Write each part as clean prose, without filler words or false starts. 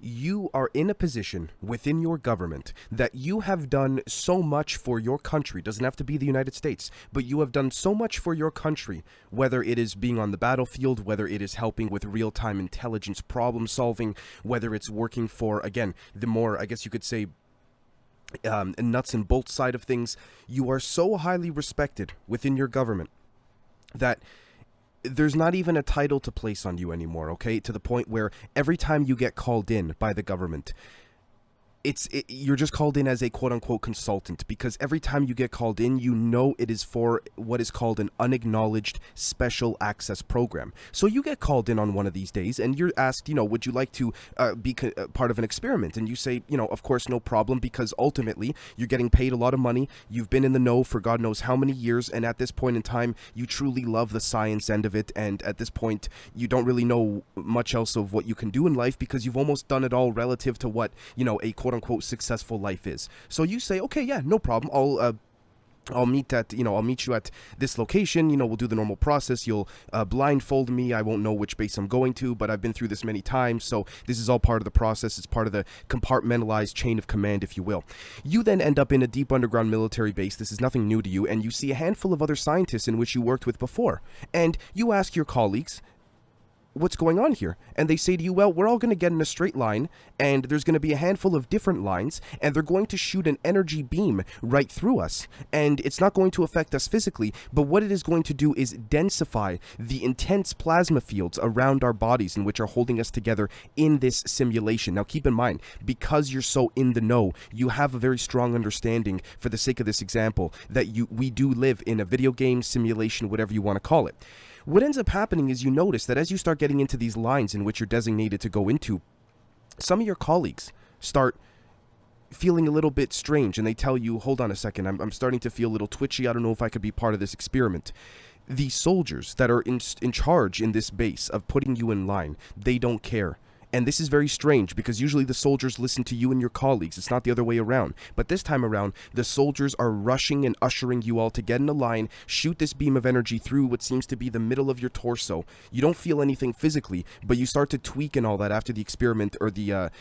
you are in a position within your government that you have done so much for your country. Doesn't have to be the United States, but you have done so much for your country, whether it is being on the battlefield, whether it is helping with real-time intelligence problem solving, whether it's working for, again, the more, I guess you could say, nuts and bolts side of things. You are so highly respected within your government that there's not even a title to place on you anymore, okay? To the point where every time you get called in by the government, you're just called in as a quote-unquote consultant, because every time you get called in, you know it is for what is called an unacknowledged special access program. So you get called in on one of these days and you're asked, would you like to be part of an experiment? And you say, of course, no problem, because ultimately you're getting paid a lot of money. You've been in the know for God knows how many years, and at this point in time, you truly love the science end of it, and at this point, you don't really know much else of what you can do in life, because you've almost done it all relative to what, a quote-unquote successful life is. So you say, okay, yeah, no problem. I'll meet you at this location. We'll do the normal process. You'll blindfold me. I won't know which base I'm going to, but I've been through this many times, so this is all part of the process. It's part of the compartmentalized chain of command, if you will. You then end up in a deep underground military base. This is nothing new to you, and you see a handful of other scientists in which you worked with before. And you ask your colleagues, what's going on here? And they say to you, well, we're all going to get in a straight line, and there's going to be a handful of different lines, and they're going to shoot an energy beam right through us, and it's not going to affect us physically, but what it is going to do is densify the intense plasma fields around our bodies, in which are holding us together in this simulation. Now keep in mind, because you're so in the know, you have a very strong understanding, for the sake of this example, that we do live in a video game simulation, whatever you want to call it. What ends up happening is you notice that as you start getting into these lines in which you're designated to go into, some of your colleagues start feeling a little bit strange, and they tell you, hold on a second, I'm starting to feel a little twitchy. I don't know if I could be part of this experiment. The soldiers that are in charge in this base of putting you in line, they don't care. And this is very strange, because usually the soldiers listen to you and your colleagues. It's not the other way around. But this time around, the soldiers are rushing and ushering you all to get in a line, shoot this beam of energy through what seems to be the middle of your torso. You don't feel anything physically, but you start to tweak and all that after the experiment, or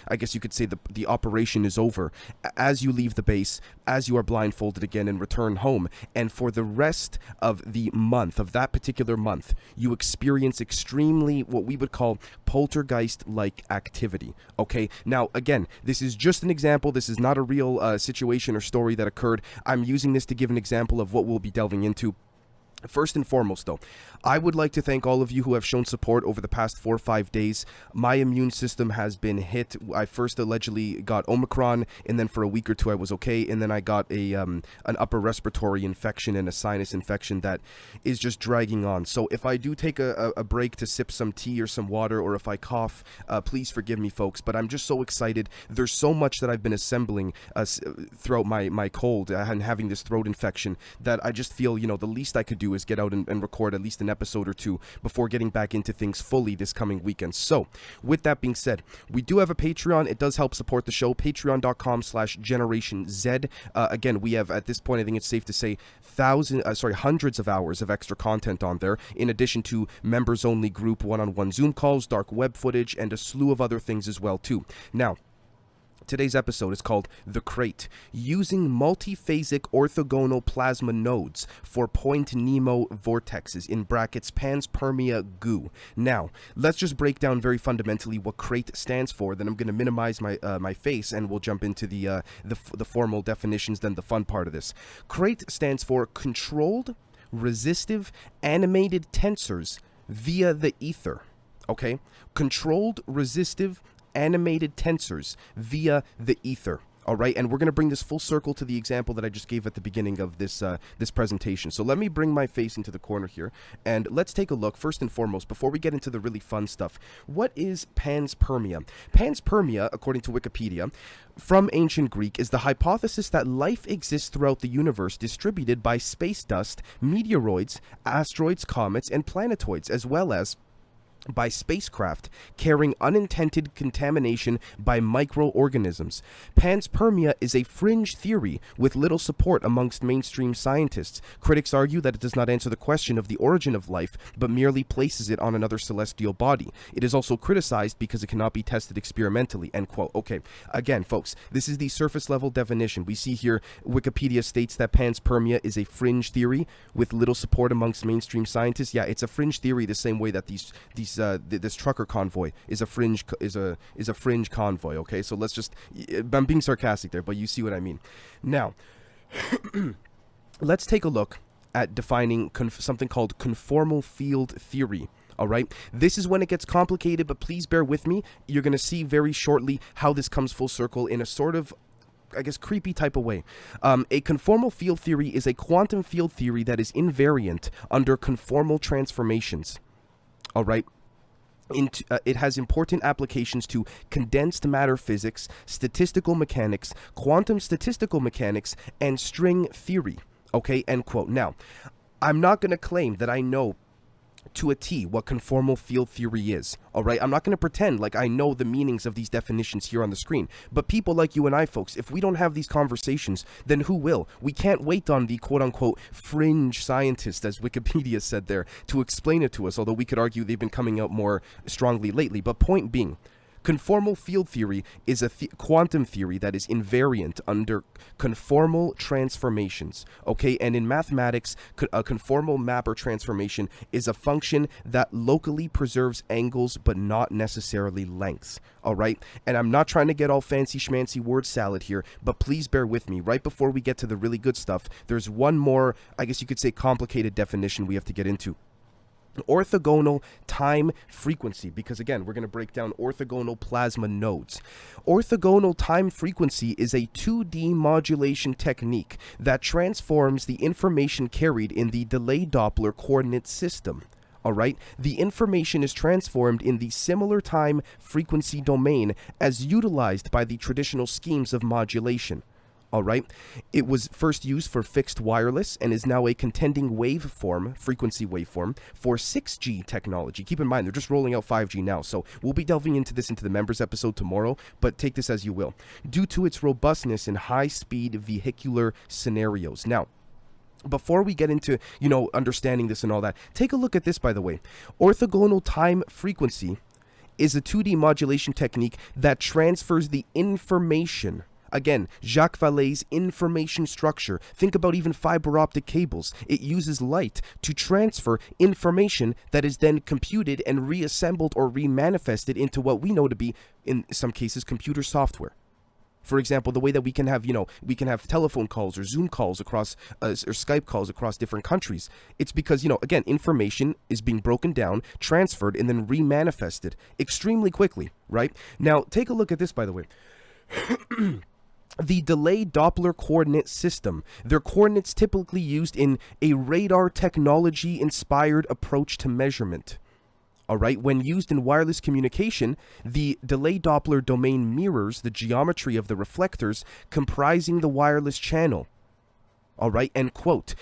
I guess you could say the operation is over. As you leave the base, as you are blindfolded again and return home. And for the rest of the month, of that particular month, you experience extremely, what we would call, poltergeist-like activity. Okay, now again, this is just an example. This is not a real situation or story that occurred. I'm using this to give an example of what we'll be delving into. First and foremost, though, I would like to thank all of you who have shown support over the past 4 or 5 days. My immune system has been hit. I first allegedly got Omicron, and then for a week or two I was okay, and then I got an upper respiratory infection and a sinus infection that is just dragging on. So if I do take a break to sip some tea or some water, or if I cough, please forgive me, folks, but I'm just so excited. There's so much that I've been assembling throughout my cold and having this throat infection, that I just feel, the least I could do is get out and record at least an episode or two before getting back into things fully this coming weekend. So with that being said, we do have a Patreon. It does help support the show. Patreon.com/Generation Z. Again, we have, at this point, I think it's safe to say, hundreds of hours of extra content on there, in addition to members only group one-on-one Zoom calls, dark web footage, and a slew of other things as well too. Now, today's episode is called The C.R.A.T.E, using multi-phasic orthogonal plasma nodes for point NEMO vortexes, in brackets Panspermia GOO. Now, let's just break down very fundamentally what C.R.A.T.E stands for. Then I'm going to minimize my face, and we'll jump into the formal definitions, then the fun part of this. C.R.A.T.E stands for Controlled Resistive Animated Tensors via the Ether. Okay? Controlled Resistive Animated Tensors via the Ether. All right, and we're going to bring this full circle to the example that I just gave at the beginning of this presentation. So let me bring my face into the corner here, and let's take a look, first and foremost, before we get into the really fun stuff. What is panspermia? Panspermia, according to Wikipedia, from ancient Greek, is the hypothesis that life exists throughout the universe, distributed by space dust, meteoroids, asteroids, comets, and planetoids, as well as by spacecraft carrying unintended contamination by microorganisms. Panspermia is a fringe theory with little support amongst mainstream scientists. Critics argue that it does not answer the question of the origin of life, but merely places it on another celestial body. It is also criticized because it cannot be tested experimentally, end quote. Okay, again, folks, this is the surface level definition. We see here Wikipedia states that panspermia is a fringe theory with little support amongst mainstream scientists. Yeah, it's a fringe theory the same way that this trucker convoy is a fringe convoy. Okay, so let's just, I'm being sarcastic there, but you see what I mean. Now, let's take a look at defining something called conformal field theory. All right, this is when it gets complicated, but please bear with me. You're going to see very shortly how this comes full circle in a sort of, I guess, creepy type of way. A conformal field theory is a quantum field theory that is invariant under conformal transformations. All right. It has important applications to condensed matter physics, statistical mechanics, quantum statistical mechanics, and string theory. Okay, end quote. Now, I'm not going to claim that I know to a T what conformal field theory is. All right, I'm not going to pretend like I know the meanings of these definitions here on the screen. But people like you and I, folks, if we don't have these conversations, then who will? We can't wait on the quote-unquote fringe scientists, as Wikipedia said there, to explain it to us, although we could argue they've been coming out more strongly lately. But point being, conformal field theory is a quantum theory that is invariant under conformal transformations, okay? And in mathematics, a conformal map or transformation is a function that locally preserves angles but not necessarily lengths, all right? And I'm not trying to get all fancy schmancy word salad here, but please bear with me. Right before we get to the really good stuff, there's one more, I guess you could say, complicated definition we have to get into. Orthogonal time frequency, because again, we're going to break down orthogonal plasma nodes. Orthogonal time frequency is a 2D modulation technique that transforms the information carried in the delay Doppler coordinate system. All right, the information is transformed in the similar time frequency domain as utilized by the traditional schemes of modulation. All right, it was first used for fixed wireless and is now a contending waveform, frequency waveform, for 6G technology. Keep in mind, they're just rolling out 5G now, so we'll be delving into this into the members episode tomorrow, but take this as you will. Due to its robustness in high-speed vehicular scenarios. Now, before we get into, understanding this and all that, take a look at this, by the way. Orthogonal time frequency is a 2D modulation technique that transfers the information. Again, Jacques Vallée's information structure. Think about even fiber optic cables. It uses light to transfer information that is then computed and reassembled or remanifested into what we know to be, in some cases, computer software. For example, the way that we can have telephone calls or Zoom calls across, or Skype calls across different countries. It's because, again, information is being broken down, transferred, and then remanifested extremely quickly, right? Now, take a look at this, by the way. The delayed Doppler coordinate system. They're coordinates typically used in a radar technology-inspired approach to measurement. All right, when used in wireless communication, the delayed Doppler domain mirrors the geometry of the reflectors comprising the wireless channel. All right, end quote.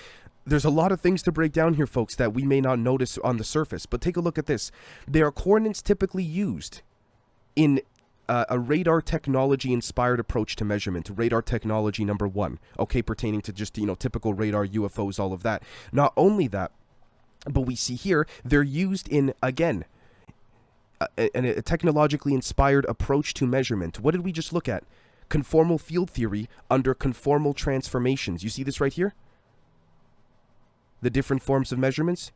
There's a lot of things to break down here, folks, that we may not notice on the surface, but take a look at this. They are coordinates typically used in a radar technology-inspired approach to measurement. Radar technology number 1, okay, pertaining to just, typical radar, UFOs, all of that. Not only that, but we see here, they're used in, again, a technologically inspired approach to measurement. What did we just look at? Conformal field theory under conformal transformations. You see this right here? The different forms of measurements?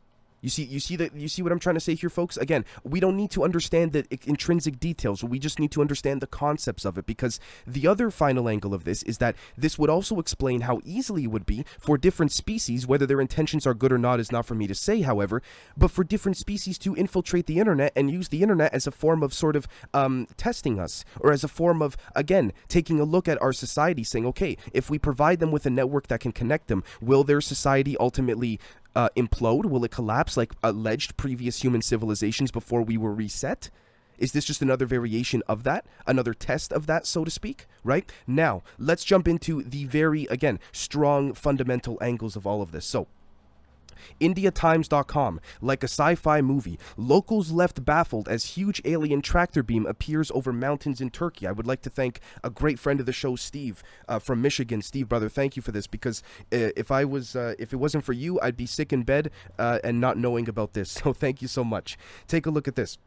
You see what I'm trying to say here, folks? Again, we don't need to understand the intrinsic details. We just need to understand the concepts of it, because the other final angle of this is that this would also explain how easily it would be for different species, whether their intentions are good or not is not for me to say, however, but for different species to infiltrate the internet and use the internet as a form of sort of testing us, or as a form of, again, taking a look at our society, saying, okay, if we provide them with a network that can connect them, will their society ultimately implode? Will it collapse like alleged previous human civilizations before we were reset? Is this just another variation of that? Another test of that, so to speak? Right? Now, let's jump into the very, again, strong fundamental angles of all of this. So, IndiaTimes.com, like a sci-fi movie, locals left baffled as huge alien tractor beam appears over mountains in Turkey. I would like to thank a great friend of the show, Steve, from Michigan. Steve, brother, thank you for this, because if it wasn't for you, I'd be sick in bed and not knowing about this. So thank you so much. Take a look at this.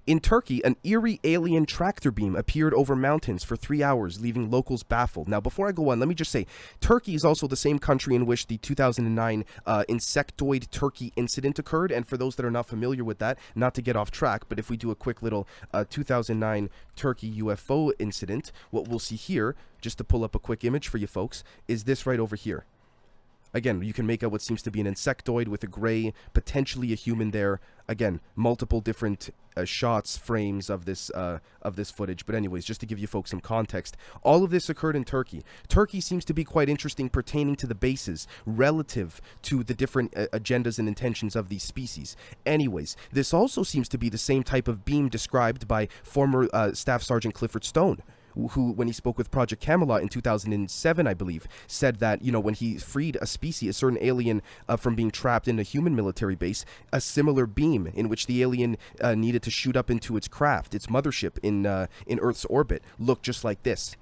In Turkey, an eerie alien tractor beam appeared over mountains for 3 hours, leaving locals baffled. Now, before I go on, let me just say, Turkey is also the same country in which the 2009 insectoid turkey incident occurred. And for those that are not familiar with that, not to get off track, but if we do a quick little 2009 Turkey UFO incident, what we'll see here, just to pull up a quick image for you folks, is this right over here. Again, you can make out what seems to be an insectoid with a gray, potentially a human there. Again, multiple different shots, frames of this footage. But anyways, just to give you folks some context, all of this occurred in Turkey. Turkey seems to be quite interesting pertaining to the bases relative to the different agendas and intentions of these species. Anyways, this also seems to be the same type of beam described by former Staff Sergeant Clifford Stone, who, when he spoke with Project Camelot in 2007, I believe, said that, you know, when he freed a species, a certain alien, from being trapped in a human military base, a similar beam in which the alien needed to shoot up into its craft, its mothership in Earth's orbit, looked just like this.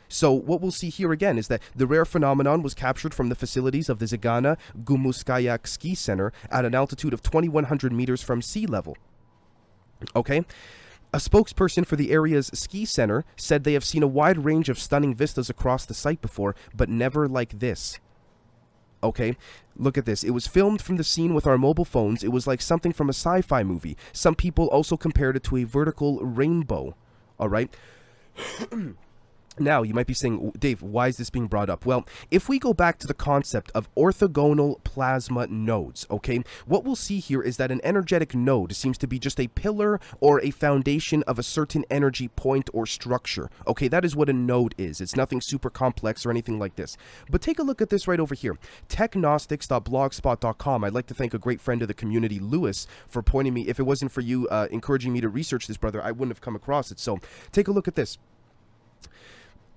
So what we'll see here again is that the rare phenomenon was captured from the facilities of the Zagana Gumuskayak Ski Center at an altitude of 2,100 meters from sea level. Okay? A spokesperson for the area's ski center said they have seen a wide range of stunning vistas across the site before, but never like this. Okay, look at this. It was filmed from the scene with our mobile phones. It was like something from a sci-fi movie. Some people also compared it to a vertical rainbow. All right. Now, you might be saying, Dave, why is this being brought up? Well, if we go back to the concept of orthogonal plasma nodes, okay, what we'll see here is that an energetic node seems to be just a pillar or a foundation of a certain energy point or structure. Okay, that is what a node is. It's nothing super complex or anything like this. But take a look at this right over here. Techgnostics.blogspot.com. I'd like to thank a great friend of the community, Lewis, for pointing me. If it wasn't for you encouraging me to research this, brother, I wouldn't have come across it. So take a look at this.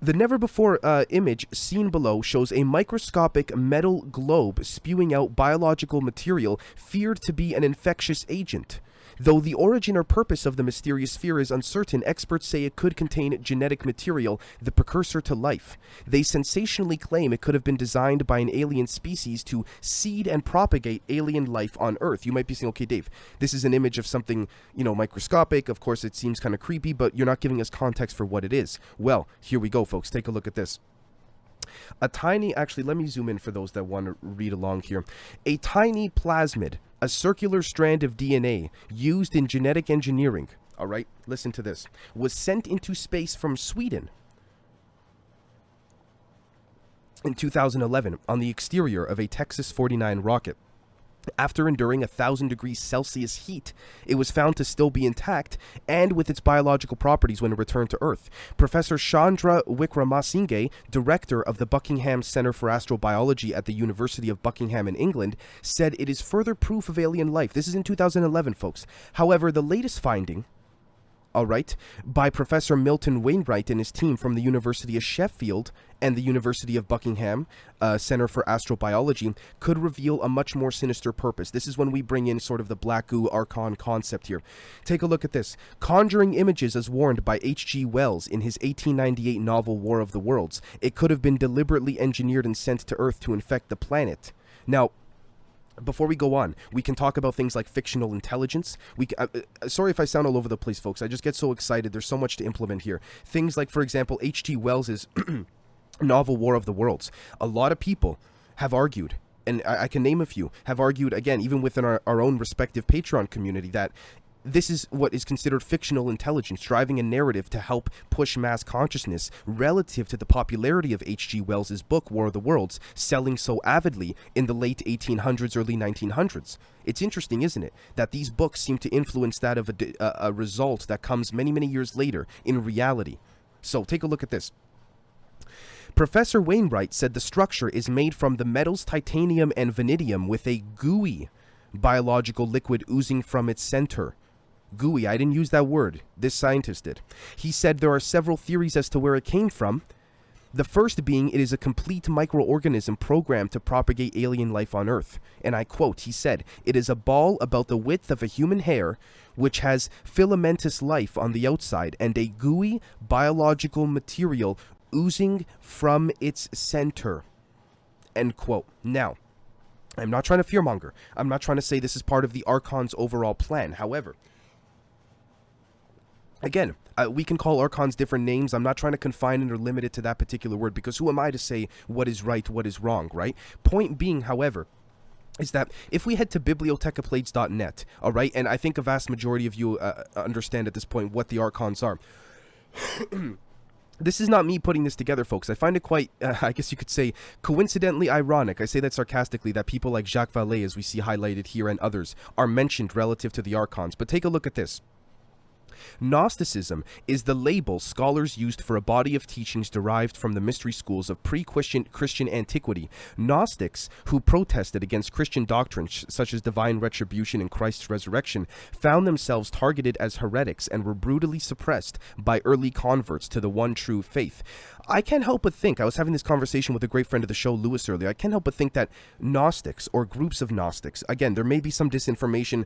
The never-before image seen below shows a microscopic metal globe spewing out biological material feared to be an infectious agent. Though the origin or purpose of the mysterious sphere is uncertain, experts say it could contain genetic material, the precursor to life. They sensationally claim it could have been designed by an alien species to seed and propagate alien life on Earth. You might be saying, okay, Dave, this is an image of something, you know, microscopic. Of course, it seems kind of creepy, but you're not giving us context for what it is. Well, here we go, folks. Take a look at this. Actually, let me zoom in for those that want to read along here. A tiny plasmid, a circular strand of DNA used in genetic engineering, all right, listen to this, was sent into space from Sweden in 2011 on the exterior of a Texas 49 rocket. After enduring 1,000 degrees Celsius heat, it was found to still be intact and with its biological properties when it returned to Earth. Professor Chandra Wickramasinghe, director of the Buckingham Center for Astrobiology at the University of Buckingham in England, said it is further proof of alien life. This is in 2011, folks. However, the latest finding, all right, by Professor Milton Wainwright and his team from the University of Sheffield and the University of Buckingham Center for Astrobiology could reveal a much more sinister purpose. This is when we bring in sort of the Black Goo Archon concept here. Take a look at this. Conjuring images as warned by H.G. Wells in his 1898 novel War of the Worlds. It could have been deliberately engineered and sent to Earth to infect the planet. Now, before we go on, we can talk about things like fictional intelligence. Sorry if I sound all over the place, folks. I just get so excited. There's so much to implement here. Things like, for example, H.G. Wells's novel War of the Worlds. A lot of people have argued, and I can name a few, have argued, again, even within our own respective Patreon community, that this is what is considered fictional intelligence, driving a narrative to help push mass consciousness relative to the popularity of H.G. Wells's book, War of the Worlds, selling so avidly in the late 1800s, early 1900s. It's interesting, isn't it, that these books seem to influence that of a result that comes many, many years later in reality. So take a look at this. Professor Wainwright said the structure is made from the metals titanium and vanadium with a gooey biological liquid oozing from its center. Gooey, I didn't use that word. This scientist did. He said there are several theories as to where it came from. The first being, it is a complete microorganism programmed to propagate alien life on Earth. And I quote, he said, "It is a ball about the width of a human hair, which has filamentous life on the outside and a gooey biological material oozing from its center." End quote. Now, I'm not trying to fearmonger. I'm not trying to say this is part of the Archon's overall plan. However, again, we can call Archons different names. I'm not trying to confine it or limit it to that particular word, because who am I to say what is right, what is wrong, right? Point being, however, is that if we head to bibliotecaplades.net, all right, and I think a vast majority of you understand at this point what the Archons are. This is not me putting this together, folks. I find it quite, I guess you could say, coincidentally ironic. I say that sarcastically, that people like Jacques Vallée, as we see highlighted here, and others, are mentioned relative to the Archons. But take a look at this. Gnosticism is the label scholars used for a body of teachings derived from the mystery schools of pre-Christian antiquity. Gnostics, who protested against Christian doctrines such as divine retribution and Christ's resurrection, found themselves targeted as heretics and were brutally suppressed by early converts to the one true faith. I can't help but think, I was having this conversation with a great friend of the show, Lewis, earlier, I can't help but think that Gnostics, or groups of Gnostics, again, there may be some disinformation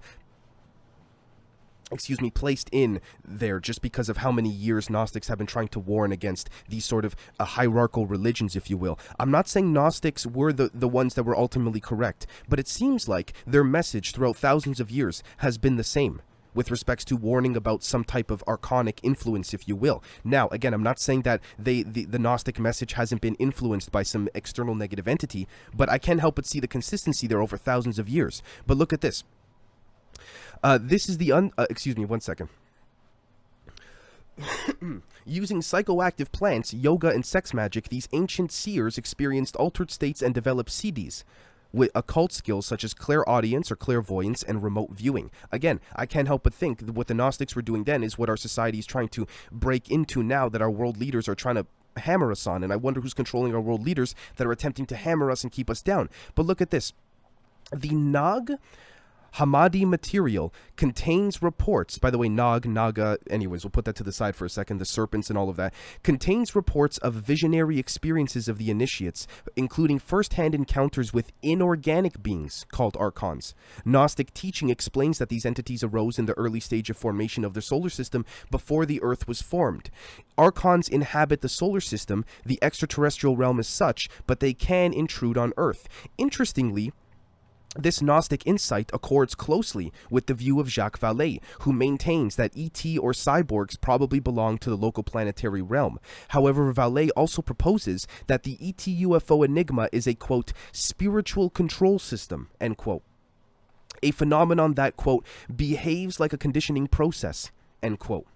placed in there just because of how many years Gnostics have been trying to warn against these sort of hierarchical religions, if you will. I'm not saying Gnostics were the ones that were ultimately correct, but it seems like their message throughout thousands of years has been the same with respects to warning about some type of archonic influence, if you will. Now, again, I'm not saying that the Gnostic message hasn't been influenced by some external negative entity, but I can't help but see the consistency there over thousands of years. But look at this. This is the excuse me, one second. Using psychoactive plants, yoga, and sex magic, these ancient seers experienced altered states and developed CDs with occult skills such as clairaudience or clairvoyance and remote viewing. Again, I can't help but think that what the Gnostics were doing then is what our society is trying to break into now, that our world leaders are trying to hammer us on. And I wonder who's controlling our world leaders that are attempting to hammer us and keep us down. But look at this. The Nag Hammadi material contains reports, by the way, Naga, anyways, we'll put that to the side for a second, the serpents and all of that, contains reports of visionary experiences of the initiates, including first-hand encounters with inorganic beings called Archons. Gnostic teaching explains that these entities arose in the early stage of formation of the solar system before the Earth was formed. Archons inhabit the solar system, the extraterrestrial realm as such, but they can intrude on Earth. Interestingly, this Gnostic insight accords closely with the view of Jacques Vallée, who maintains that ET or cyborgs probably belong to the local planetary realm. However, Vallée also proposes that the ET UFO enigma is a, quote, spiritual control system, end quote. A phenomenon that, quote, behaves like a conditioning process, end quote.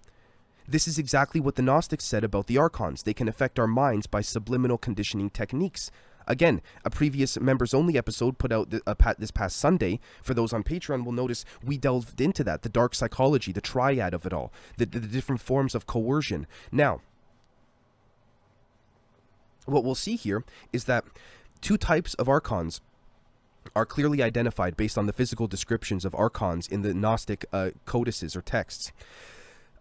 This is exactly what the Gnostics said about the Archons. They can affect our minds by subliminal conditioning techniques. Again, a previous members-only episode put out this past Sunday. For those on Patreon will notice we delved into that, the dark psychology, the triad of it all, the different forms of coercion. Now, what we'll see here is that two types of Archons are clearly identified based on the physical descriptions of Archons in the Gnostic codices or texts.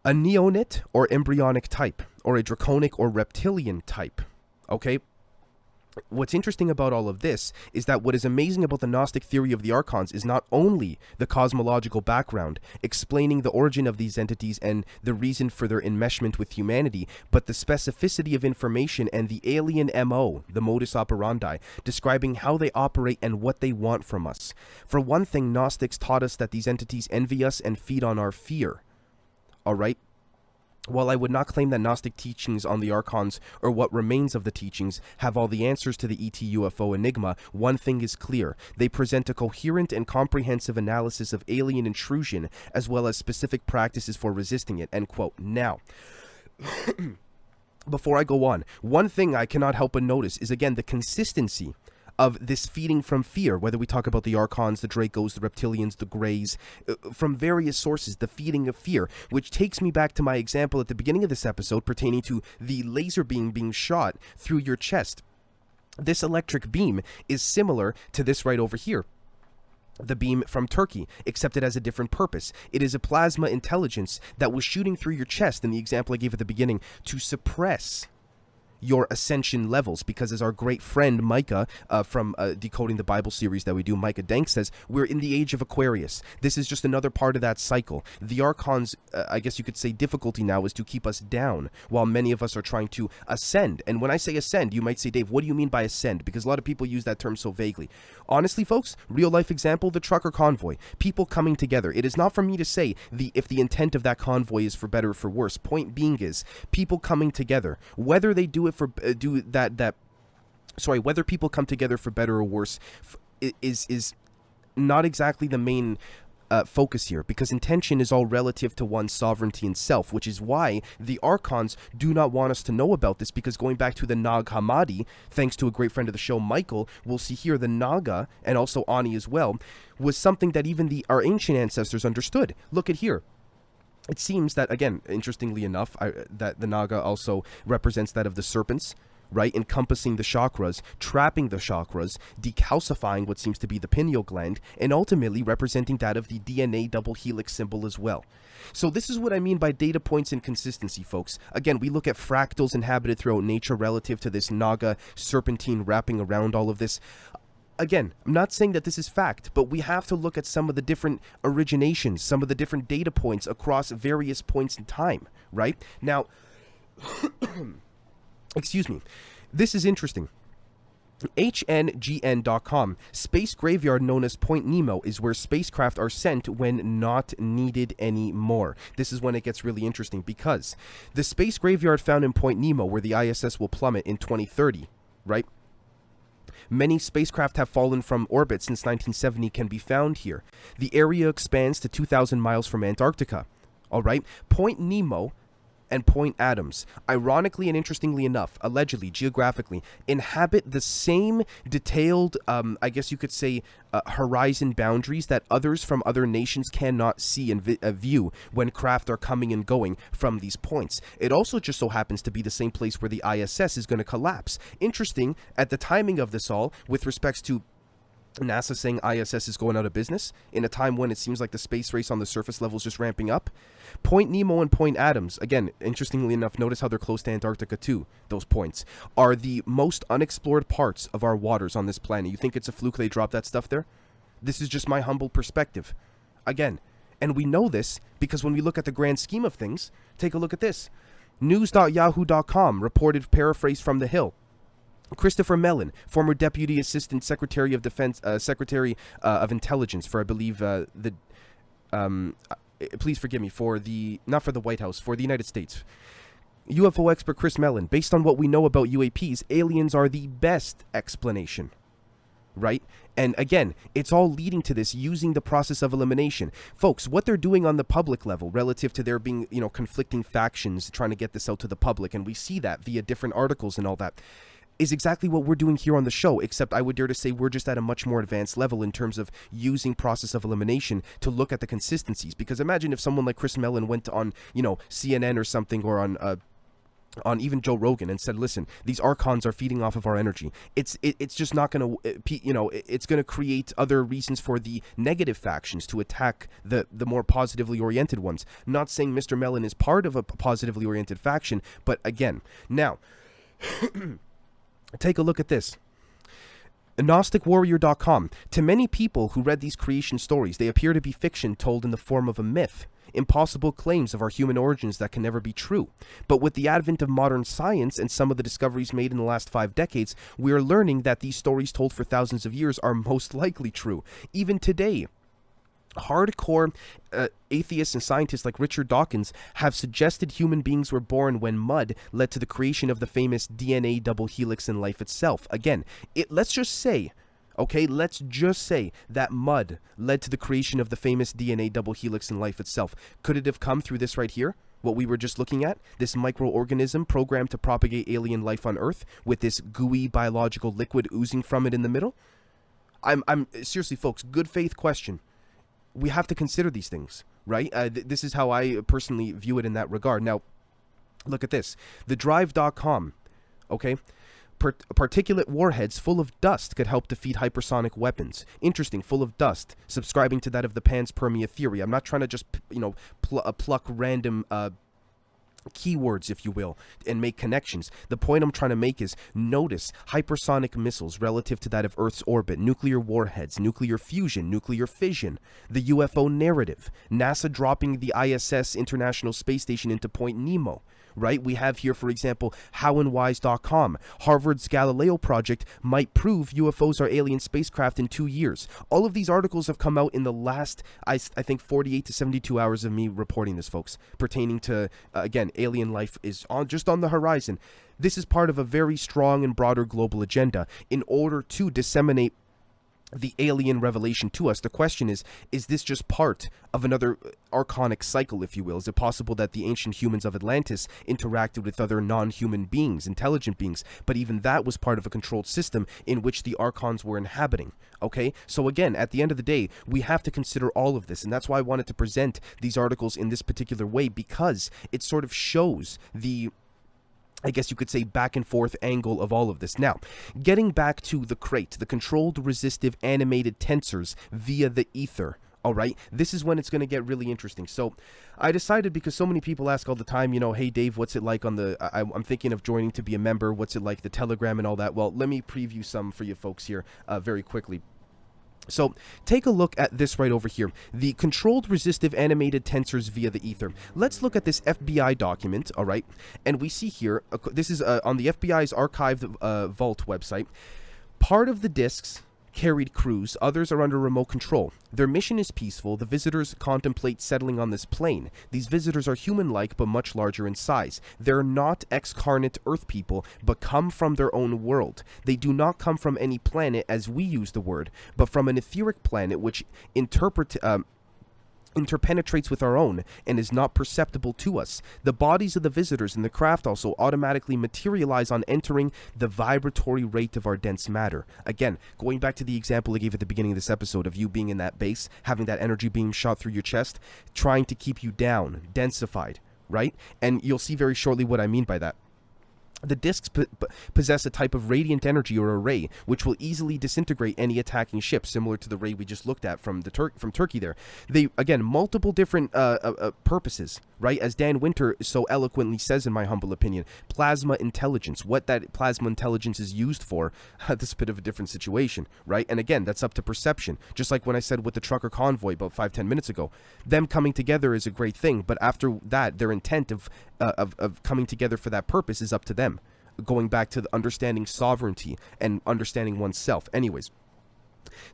A neonate or embryonic type, or a draconic or reptilian type, okay? What's interesting about all of this is that what is amazing about the Gnostic theory of the Archons is not only the cosmological background, explaining the origin of these entities and the reason for their enmeshment with humanity, but the specificity of information and the alien MO, the modus operandi, describing how they operate and what they want from us. For one thing, Gnostics taught us that these entities envy us and feed on our fear. All right? While I would not claim that Gnostic teachings on the Archons, or what remains of the teachings, have all the answers to the ET UFO enigma, one thing is clear. They present a coherent and comprehensive analysis of alien intrusion, as well as specific practices for resisting it, end quote. Now, before I go on, one thing I cannot help but notice is, again, the consistency of this feeding from fear, whether we talk about the Archons, the Dracos, the Reptilians, the Greys, from various sources, the feeding of fear, which takes me back to my example at the beginning of this episode pertaining to the laser beam being shot through your chest. This electric beam is similar to this right over here, the beam from Turkey, except it has a different purpose. It is a plasma intelligence that was shooting through your chest in the example I gave at the beginning to suppress your ascension levels, because as our great friend Micah from Decoding the Bible series that we do, Micah Dank, says, we're in the age of Aquarius. This is just another part of that cycle. The Archon's, I guess you could say, difficulty now is to keep us down, while many of us are trying to ascend. And when I say ascend, you might say, Dave, what do you mean by ascend? Because a lot of people use that term so vaguely. Honestly, folks, real life example, the trucker convoy, people coming together. It is not for me to say if the intent of that convoy is for better or for worse. Point being is people coming together, whether they do it for whether people come together for better or worse is not exactly the main focus here, because intention is all relative to one's sovereignty and self, which is why the Archons do not want us to know about this, because going back to the Nag Hammadi, thanks to a great friend of the show, Michael, we'll see here the Naga, and also Ani as well, was something that even our ancient ancestors understood. Look at here. It seems that, again, interestingly enough, that the Naga also represents that of the serpents, right? Encompassing the chakras, trapping the chakras, decalcifying what seems to be the pineal gland, and ultimately representing that of the DNA double helix symbol as well. So this is what I mean by data points and consistency, folks. Again, we look at fractals inhabited throughout nature relative to this Naga serpentine wrapping around all of this. Again, I'm not saying that this is fact, but we have to look at some of the different originations, some of the different data points across various points in time, right? Now, excuse me, this is interesting. HNGN.com, space graveyard known as Point Nemo is where spacecraft are sent when not needed anymore. This is when it gets really interesting, because the space graveyard found in Point Nemo, where the ISS will plummet in 2030, right? Many spacecraft have fallen from orbit since 1970 can be found here. The area expands to 2,000 miles from Antarctica. All right? Point Nemo and Point Adams, ironically and interestingly enough, allegedly, geographically, inhabit the same detailed, I guess you could say, horizon boundaries that others from other nations cannot see and view when craft are coming and going from these points. It also just so happens to be the same place where the ISS is going to collapse. Interesting, at the timing of this all, with respects to NASA saying ISS is going out of business in a time when it seems like the space race on the surface level is just ramping up. Point Nemo and Point Adams, again, interestingly enough, notice how they're close to Antarctica too, those points, are the most unexplored parts of our waters on this planet. You think it's a fluke they dropped that stuff there? This is just my humble perspective. Again, and we know this because when we look at the grand scheme of things, take a look at this. News.yahoo.com reported, paraphrase from The Hill, Christopher Mellon, former Deputy Assistant Secretary of Defense, Secretary of Intelligence for, I believe, please forgive me, not for the White House, for the United States. UFO expert Chris Mellon, based on what we know about UAPs, aliens are the best explanation, right? And again, it's all leading to this using the process of elimination. Folks, what they're doing on the public level relative to there being, conflicting factions trying to get this out to the public, and we see that via different articles and all that, is exactly what we're doing here on the show, except I would dare to say we're just at a much more advanced level in terms of using process of elimination to look at the consistencies. Because imagine if someone like Chris Mellon went on, CNN or something, or on even Joe Rogan and said, listen, these Archons are feeding off of our energy. It's just not going to, it's going to create other reasons for the negative factions to attack the more positively oriented ones. Not saying Mr. Mellon is part of a positively oriented faction, but again, now... Take a look at this. GnosticWarrior.com. To many people who read these creation stories, they appear to be fiction told in the form of a myth. Impossible claims of our human origins that can never be true. But with the advent of modern science and some of the discoveries made in the last 5 decades, we are learning that these stories told for thousands of years are most likely true. Even today, hardcore atheists and scientists like Richard Dawkins have suggested human beings were born when mud led to the creation of the famous DNA double helix in life itself. Again, let's just say that mud led to the creation of the famous DNA double helix in life itself. Could it have come through this right here? What we were just looking at, this microorganism programmed to propagate alien life on Earth with this gooey biological liquid oozing from it in the middle? I'm seriously, folks, good faith question. We have to consider these things, right? This is how I personally view it in that regard. Now, look at this. TheDrive.com, okay? Particulate warheads full of dust could help defeat hypersonic weapons. Interesting, full of dust. Subscribing to that of the panspermia theory. I'm not trying to just, pluck random keywords, if you will, and make connections. The point I'm trying to make is notice hypersonic missiles relative to that of Earth's orbit, nuclear warheads, nuclear fusion, nuclear fission, the UFO narrative, NASA dropping the ISS International Space Station into Point Nemo. Right? We have here, for example, howandwise.com. Harvard's Galileo project might prove UFOs are alien spacecraft in 2 years. All of these articles have come out in the last, I think, 48 to 72 hours of me reporting this, folks, pertaining to, again, alien life is just on the horizon. This is part of a very strong and broader global agenda in order to disseminate the alien revelation to us. The question is this just part of another archonic cycle, if you will? Is it possible that the ancient humans of Atlantis interacted with other non-human beings, intelligent beings, but even that was part of a controlled system in which the archons were inhabiting? Okay, so again, at the end of the day, we have to consider all of this, and that's why I wanted to present these articles in this particular way, because it sort of shows the, I guess you could say, back and forth angle of all of this. Now, getting back to the C.R.A.T.E, the controlled resistive animated tensors via the ether. All right, this is when it's going to get really interesting. So I decided, because so many people ask all the time, you know, hey Dave, what's it like on the, I'm thinking of joining to be a member, what's it like, the Telegram and all that. Well, let me preview some for you folks here very quickly. So take a look at this right over here, the controlled resistive animated tensors via the ether. Let's look at this FBI document, all right? And we see here, this is on the FBI's archived vault website. Part of the disks carried crews, others are under remote control. Their mission is peaceful. The visitors contemplate settling on this plane. These visitors are human-like but much larger in size. They're not excarnate Earth people, but come from their own world. They do not come from any planet as we use the word, but from an etheric planet which interpenetrates with our own and is not perceptible to us. The bodies of the visitors in the craft also automatically materialize on entering the vibratory rate of our dense matter. Again, going back to the example I gave at the beginning of this episode of you being in that base, having that energy beam shot through your chest, trying to keep you down, densified, right? And you'll see very shortly what I mean by that. The disks possess a type of radiant energy or a ray, which will easily disintegrate any attacking ship, similar to the ray we just looked at from Turkey there. They, again, multiple different purposes, right? As Dan Winter so eloquently says, in my humble opinion, plasma intelligence. What that plasma intelligence is used for, this is a bit of a different situation, right? And again, that's up to perception. Just like when I said with the trucker convoy about 5-10 minutes ago, them coming together is a great thing, but after that, their intent of coming together for that purpose is up to them. Going back to the understanding sovereignty and understanding oneself. Anyways,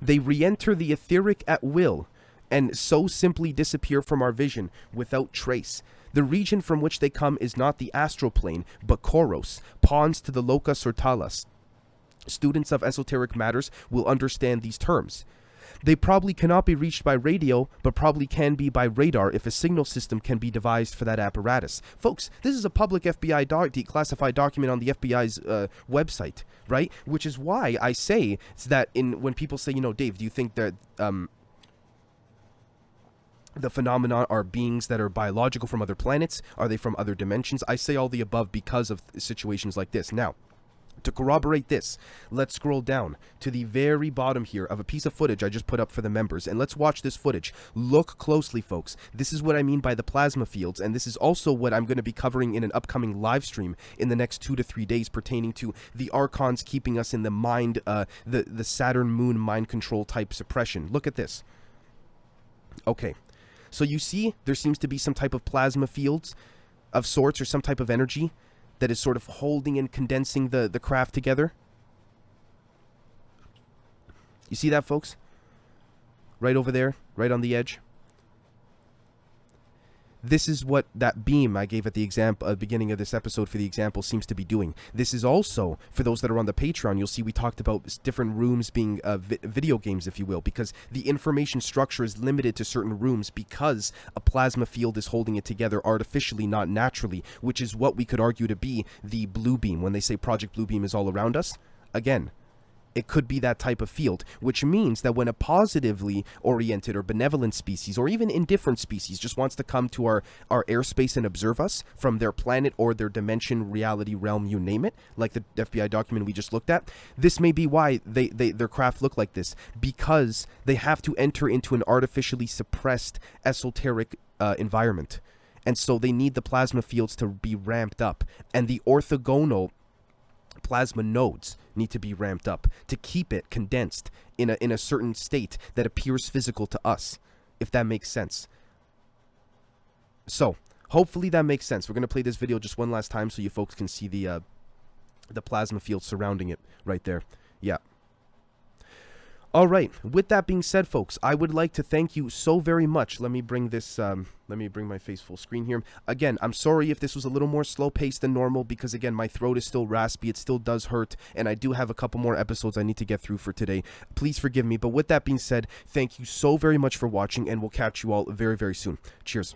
they re-enter the etheric at will and so simply disappear from our vision without trace. The region from which they come is not the astral plane, but Koros, pawns to the locus or talas. Students of esoteric matters will understand these terms. They probably cannot be reached by radio, but probably can be by radar if a signal system can be devised for that apparatus. Folks, this is a public FBI declassified document on the FBI's website, right? Which is why I say that when people say, you know, Dave, do you think that the phenomena are beings that are biological from other planets? Are they from other dimensions? I say all the above because of situations like this. Now, to corroborate this, let's scroll down to the very bottom here of a piece of footage I just put up for the members, and let's watch this footage. Look closely, folks. This is what I mean by the plasma fields, and this is also what I'm going to be covering in an upcoming live stream in the next 2 to 3 days pertaining to the archons keeping us in the mind, the Saturn moon mind control type suppression. Look at this. Okay, so you see there seems to be some type of plasma fields of sorts, or some type of energy that is sort of holding and condensing the craft together. You see that, folks? Right over there, right on the edge. This is what that beam I gave at the beginning of this episode for the example seems to be doing. This is also, for those that are on the Patreon, you'll see we talked about different rooms being video games, if you will, because the information structure is limited to certain rooms because a plasma field is holding it together artificially, not naturally, which is what we could argue to be the blue beam. When they say Project Blue Beam is all around us, again, it could be that type of field, which means that when a positively oriented or benevolent species, or even indifferent species, just wants to come to our airspace and observe us from their planet or their dimension, reality, realm, you name it, like the FBI document we just looked at, this may be why their craft look like this, because they have to enter into an artificially suppressed esoteric environment. And so they need the plasma fields to be ramped up. And the orthogonal plasma nodes need to be ramped up to keep it condensed in a certain state that appears physical to us, if that makes sense. So hopefully that makes sense. We're going to play this video just one last time so you folks can see the plasma field surrounding it right there. Yeah. All right. With that being said, folks, I would like to thank you so very much. Let me bring this, let me bring my face full screen here. Again, I'm sorry if this was a little more slow paced than normal because, again, my throat is still raspy. It still does hurt. And I do have a couple more episodes I need to get through for today. Please forgive me. But with that being said, thank you so very much for watching, and we'll catch you all very, very soon. Cheers.